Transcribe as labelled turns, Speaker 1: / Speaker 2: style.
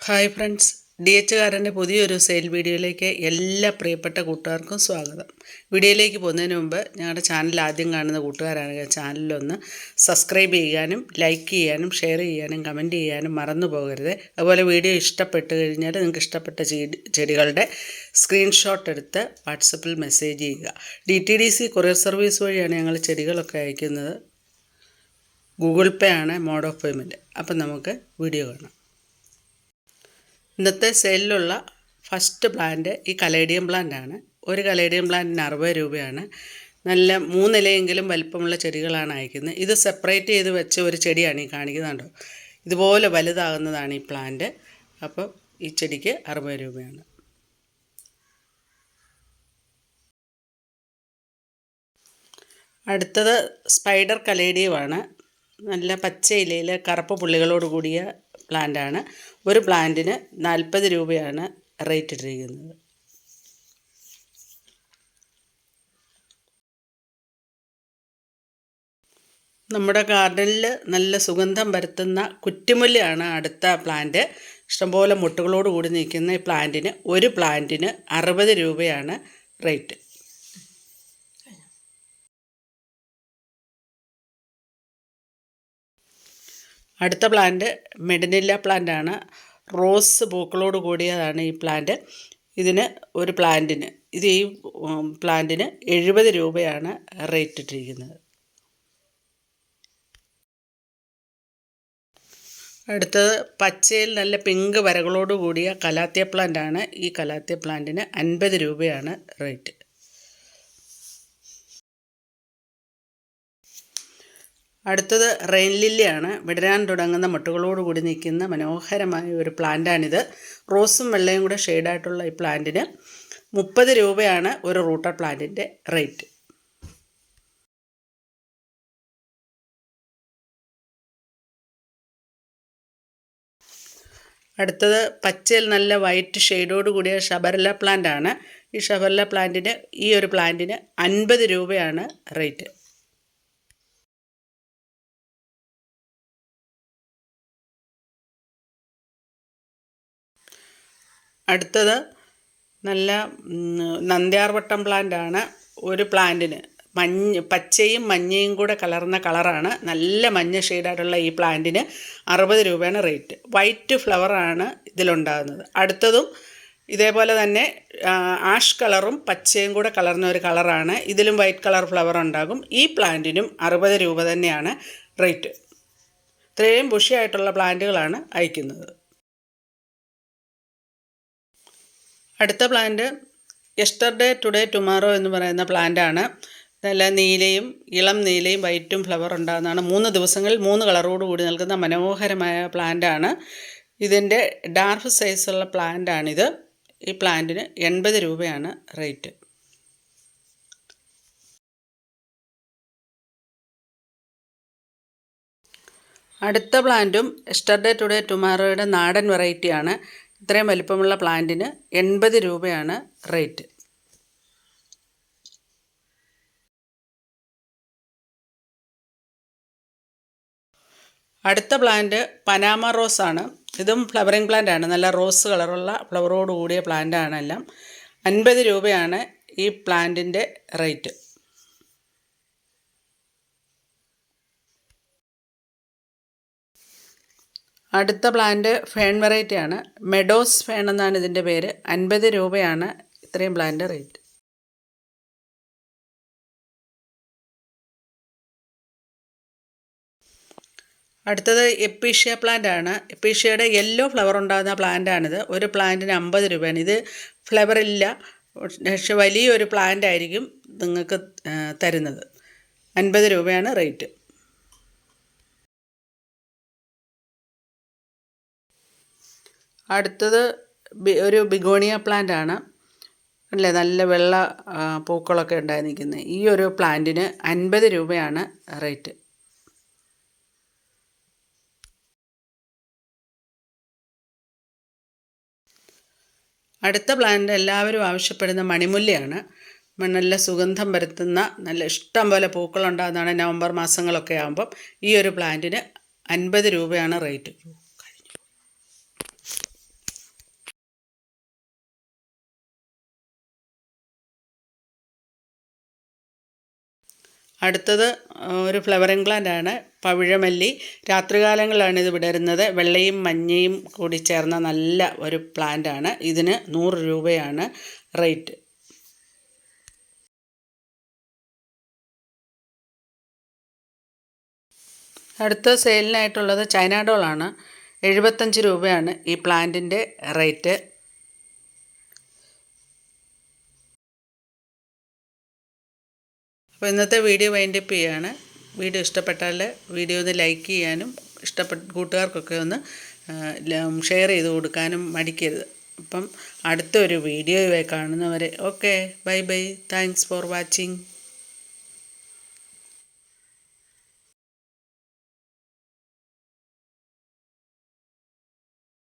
Speaker 1: Hi friends, D H കാരൻ്റെ പുതിയൊരു sale വീഡിയോയിലേക്ക് എല്ലാ പ്രിയപ്പെട്ട കൂട്ടുകാർക്കും സ്വാഗതം. വീഡിയോയിലേക്ക് പോകുന്നതിന് മുമ്പ് ഞങ്ങളുടെ ചാനൽ ആദ്യം കാണുന്ന കൂട്ടുകാരാണെങ്കിൽ ചാനലിലൊന്ന് സബ്സ്ക്രൈബ് ചെയ്യാനും ലൈക്ക് ചെയ്യാനും ഷെയർ ചെയ്യാനും കമൻറ്റ് ചെയ്യാനും മറന്നു പോകരുത്. അതുപോലെ വീഡിയോ ഇഷ്ടപ്പെട്ട് കഴിഞ്ഞാൽ നിങ്ങൾക്ക് ഇഷ്ടപ്പെട്ട ചെടികളുടെ സ്ക്രീൻഷോട്ട് എടുത്ത് വാട്സപ്പിൽ മെസ്സേജ് ചെയ്യുക. DTDC കൊറിയർ സർവീസ് വഴിയാണ് ഞങ്ങൾ ചെടികളൊക്കെ അയക്കുന്നത്. ഗൂഗിൾ പേ ആണ് മോഡ് ഓഫ് പേയ്മെൻറ്റ്. അപ്പം നമുക്ക് വീഡിയോ കാണാം. ഇന്നത്തെ സെയിലിലുള്ള ഫസ്റ്റ് പ്ലാന്റ് ഈ കലേഡിയം പ്ലാന്റാണ്. ഒരു കലേഡിയം പ്ലാന്റിന് 60 രൂപയാണ്. നല്ല 3 ഇലയെങ്കിലും വലിപ്പമുള്ള ചെടികളാണ് അയക്കുന്നത്. ഇത് സെപ്പറേറ്റ് ചെയ്ത് വെച്ച ഒരു ചെടിയാണ് ഈ കാണിക്കുന്നുണ്ടോ. ഇതുപോലെ വലുതാകുന്നതാണ് ഈ പ്ലാന്റ്. അപ്പോൾ ഈ ചെടിക്ക് 60 രൂപയാണ്. അടുത്തത് സ്പൈഡർ കലേഡിയമാണ്. നല്ല പച്ച ഇലയിൽ കറുപ്പ് പുള്ളികളോട് കൂടിയ പ്ലാന്റാണ്. ഒരു പ്ലാന്റിന് 40 രൂപയാണ് റേറ്റ് ഇട്ടിരിക്കുന്നത്. നമ്മുടെ ഗാർഡനിൽ നല്ല സുഗന്ധം പരത്തുന്ന കുറ്റിമുല്ലയാണ് അടുത്ത പ്ലാന്റ്. ഇഷ്ടംപോലെ മുട്ടുകളോട് കൂടി നിൽക്കുന്ന ഈ പ്ലാന്റിന് ഒരു പ്ലാന്റിന് 60 രൂപയാണ് റേറ്റ്. അടുത്ത പ്ലാന്റ് മെഡിനില്ല പ്ലാന്റാണ്. റോസ് പൂക്കളോട് കൂടിയതാണ് ഈ പ്ലാന്റ്. ഇതിന് ഒരു പ്ലാന്റിന് ഈ പ്ലാന്റിന് 70 രൂപയാണ് റേറ്റ് ഇട്ടിരിക്കുന്നത്. അടുത്തത് പച്ചയിൽ നല്ല പിങ്ക് വരകളോട് കൂടിയ കലാത്തിയ പ്ലാന്റാണ്. ഈ കലാത്തിയ പ്ലാന്റിന് 50 രൂപയാണ് റേറ്റ്. അടുത്തത് റെയിൻ ലില്ലിയാണ്. വിടരാൻ തുടങ്ങുന്ന മുട്ടുകളോട് കൂടി നിൽക്കുന്ന മനോഹരമായ ഒരു പ്ലാന്റാണിത്. റോസും വെള്ളയും കൂടെ ഷെയ്ഡായിട്ടുള്ള ഈ പ്ലാന്റിന് 30 രൂപയാണ് ഒരു റൂട്ടർ പ്ലാന്റിൻ്റെ റേറ്റ്. അടുത്തത് പച്ചയിൽ നല്ല വൈറ്റ് ഷെയ്ഡോട് കൂടിയ ഷബർല പ്ലാന്റാണ്. ഈ ഷബർല പ്ലാന്റിന് ഈ ഒരു പ്ലാന്റിന് 50 രൂപയാണ് റേറ്റ്. അടുത്തത് നല്ല നന്ദ്യാർവട്ടം പ്ലാന്റാണ്. ഒരു പ്ലാന്റിന് പച്ചയും മഞ്ഞയും കൂടെ കലർന്ന കളറാണ്. നല്ല മഞ്ഞ ഷെയ്ഡായിട്ടുള്ള ഈ പ്ലാന്റിന് 60 രൂപയാണ് റേറ്റ്. വൈറ്റ് ഫ്ലവറാണ് ഇതിലുണ്ടാകുന്നത്. അടുത്തതും ഇതേപോലെ തന്നെ ആഷ് കളറും പച്ചയും കൂടെ കലർന്ന ഒരു കളറാണ്. ഇതിലും വൈറ്റ് കളർ ഫ്ലവർ ഉണ്ടാകും. ഈ പ്ലാന്റിനും 60 രൂപ തന്നെയാണ് റേറ്റ്. ഇത്രയും ബുഷിയായിട്ടുള്ള പ്ലാന്റുകളാണ് അയക്കുന്നത്. അടുത്ത പ്ലാന്റ് യെസ്റ്റർഡേ ടുഡേ ടുമാറോ എന്ന് പറയുന്ന പ്ലാന്റാണ്. നല്ല നീലയും ഇളം നീലയും വൈറ്റും ഫ്ലവർ ഉണ്ടാകുന്നതാണ്. 3 ദിവസങ്ങളിൽ 3 കളറോട് കൂടി നിൽക്കുന്ന മനോഹരമായ പ്ലാന്റാണ്. ഇതിൻ്റെ ഡാർക്ക് സൈസുള്ള പ്ലാന്റാണിത്. ഈ പ്ലാന്റിന് 80 രൂപയാണ് റേറ്റ്. അടുത്ത പ്ലാന്റും യെസ്റ്റർഡേ ടുഡേ ടുമാറോയുടെ നാടൻ വെറൈറ്റിയാണ്. ഇത്രയും വലിപ്പമുള്ള പ്ലാന്റിന് 80 രൂപയാണ് റേറ്റ്. അടുത്ത പ്ലാന്റ് പനാമ റോസാണ്. ഇതും ഫ്ലവറിങ് പ്ലാന്റാണ്. നല്ല റോസ് കളറുള്ള ഫ്ലവറോട് കൂടിയ പ്ലാന്റാണ്. എല്ലാം 50 രൂപയാണ് ഈ പ്ലാന്റിൻ്റെ റേറ്റ്. അടുത്ത പ്ലാന്റ് ഫേൺ വെറൈറ്റിയാണ്. മെഡോസ് ഫേൺ എന്നാണ് ഇതിൻ്റെ പേര്. 50 രൂപയാണ് ഇത്രയും പ്ലാന്റ് റേറ്റ്. അടുത്തത് എപ്പീഷ്യ പ്ലാന്റ് ആണ്. എപ്പീഷ്യയുടെ യെല്ലോ ഫ്ലവർ ഉണ്ടാകുന്ന പ്ലാന്റാണിത്. ഒരു പ്ലാന്റിന് 50 രൂപയാണ്. ഇത് ഫ്ലവറില്ല, പക്ഷെ വലിയൊരു പ്ലാന്റ് ആയിരിക്കും നിങ്ങൾക്ക് തരുന്നത്. 50 രൂപയാണ് റേറ്റ്. അടുത്തത് ഒരു ബിഗോണിയ പ്ലാന്റ് ആണ്. അല്ലേ, നല്ല വെള്ള പൂക്കളൊക്കെ ഉണ്ടായി നിൽക്കുന്നത്. ഈ ഒരു പ്ലാന്റിന് 50 രൂപയാണ് റേറ്റ്. അടുത്ത പ്ലാന്റ് എല്ലാവരും ആവശ്യപ്പെടുന്ന മണിമുല്ലയാണ്. നല്ല സുഗന്ധം പരത്തുന്ന നല്ല ഇഷ്ടം പോലെ പൂക്കളുണ്ടാകുന്നതാണ് നവംബർ മാസങ്ങളൊക്കെ ആകുമ്പം. ഈ ഒരു പ്ലാന്റിന് 50 രൂപയാണ് റേറ്റ്. അടുത്തത് ഒരു ഫ്ലവറിംഗ് പ്ലാന്റ് ആണ്, പവിഴമല്ലി. രാത്രികാലങ്ങളിലാണ് ഇത് വിടരുന്നത്. വെള്ളയും മഞ്ഞയും കൂടി ചേർന്ന നല്ല ഒരു പ്ലാന്റ് ആണ്. ഇതിന് 100 രൂപയാണ് റേറ്റ്. അടുത്ത സെയിലിനായിട്ടുള്ളത് ചൈന ഡോളാണ്. 75 രൂപയാണ് ഈ പ്ലാന്റിൻ്റെ റേറ്റ്. അപ്പോൾ ഇന്നത്തെ വീഡിയോ വൈൻഡപ്പ് ചെയ്യുകയാണ്. വീഡിയോ ഇഷ്ടപ്പെട്ടാൽ വീഡിയോ ഒന്ന് ലൈക്ക് ചെയ്യാനും കൂട്ടുകാർക്കൊക്കെ ഒന്ന് ഷെയർ ചെയ്ത് കൊടുക്കാനും മടിക്കരുത്. അപ്പം അടുത്തൊരു വീഡിയോയുമായി കാണുന്നവരെ okay, bye bye, thanks for watching.